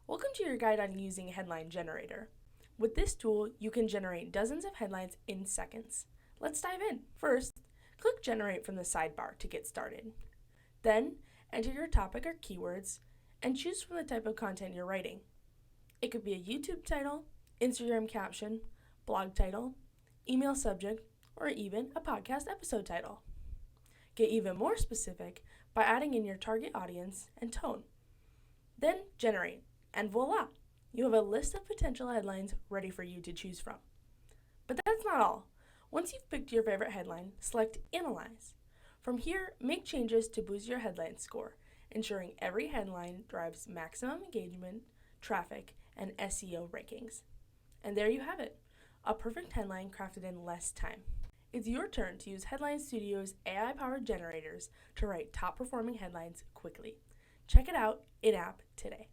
Welcome to your guide on using Headline Generator. With this tool, you can generate dozens of headlines in seconds. Let's dive in. First, click Generate from the sidebar to get started. Then, enter your topic or keywords and choose from the type of content you're writing. It could be a YouTube title, Instagram caption, blog title, email subject, or even a podcast episode title. Get even more specific by adding in your target audience and tone. Then generate, and voila! You have a list of potential headlines ready for you to choose from. But that's not all. Once you've picked your favorite headline, select Analyze. From here, make changes to boost your headline score, ensuring every headline drives maximum engagement, traffic, and SEO rankings. And there you have it, a perfect headline crafted in less time. It's your turn to use Headline Studio's AI-powered generators to write top-performing headlines quickly. Check it out in-app today.